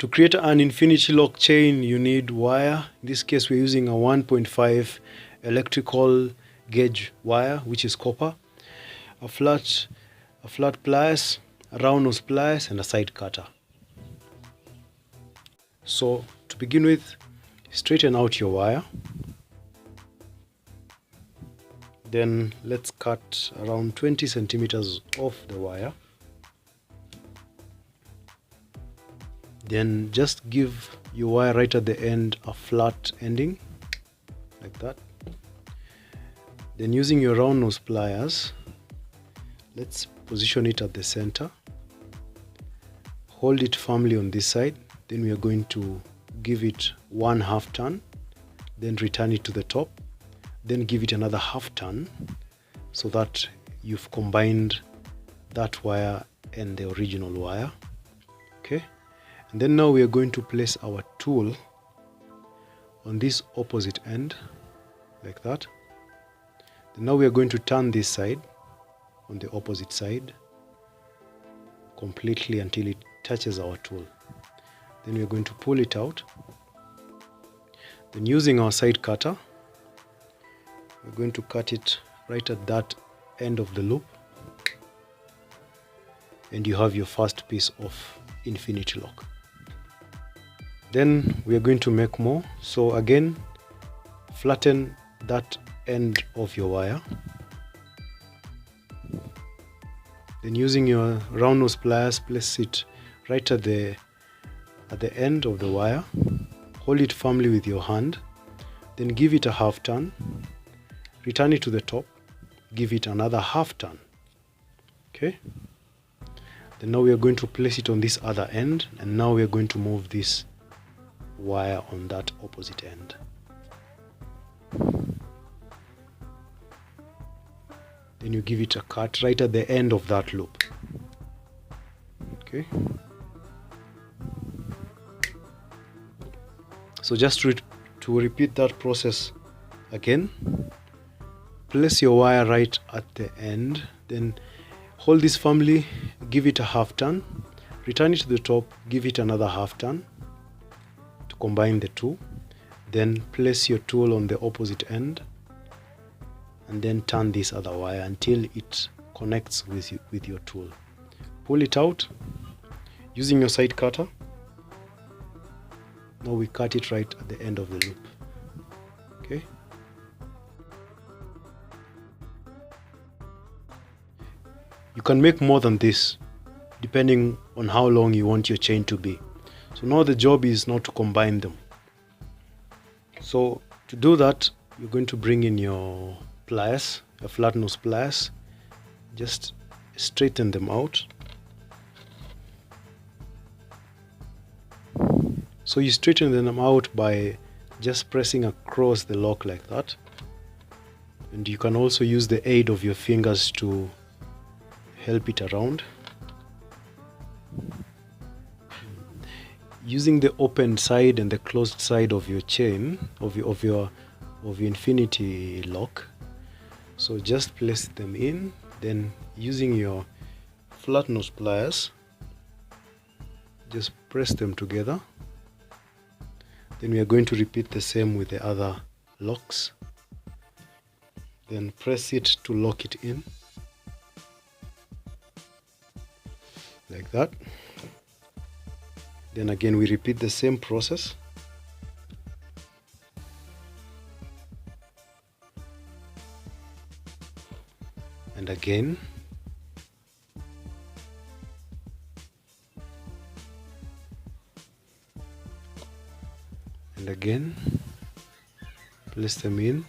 To create an infinity lock chain, you need wire. In this case, we're using a 1.5 electrical gauge wire, which is copper, a flat pliers, a round nose pliers, and a side cutter. So to begin with, straighten out your wire. Then let's cut around 20 centimeters off the wire. Then just give your wire right at the end a flat ending, like that. Then using your round nose pliers, let's position it at the center. Hold it firmly on this side. Then we are going to give it 1/2 turn, then return it to the top, then give it another 1/2 turn, so that you've combined that wire and the original wire. Okay. And then now we are going to place our tool on this opposite end, like that. Then now we are going to turn this side on the opposite side completely until it touches our tool. Then we are going to pull it out. Then using our side cutter, we're going to cut it right at that end of the loop. And you have your first piece of infinity lock. Then we are going to make more. So again, flatten that end of your wire. Then using your round nose pliers, place it right at the end of the wire. Hold it firmly with your hand. Then give it a 1/2 turn. Return it to the top. Give it another 1/2 turn. Okay. Then now we are going to place it on this other end, and now we are going to move this wire on that opposite end. Then you give it a cut right at the end of that loop. Okay. So just to repeat that process again, place your wire right at the end, then hold this firmly, give it a 1/2 turn, return it to the top, give it another 1/2 turn to combine the two. Then place your tool on the opposite end and then turn this other wire until it connects with your tool. Pull it out using your side cutter. Now we cut it right at the end of the loop. Okay. You can make more than this depending on how long you want your chain to be. So now the job is now to combine them. So to do that, you're going to bring in your pliers, a flat nose pliers. Just straighten them out. So you straighten them out by just pressing across the lock like that. And you can also use the aid of your fingers to help it around. Using the open side and the closed side of your chain, of your infinity lock. So just place them in, then using your flat nose pliers, just press them together. Then we are going to repeat the same with the other locks. Then press it to lock it in, like that. Then again we repeat the same process. And again. And again. Place them in.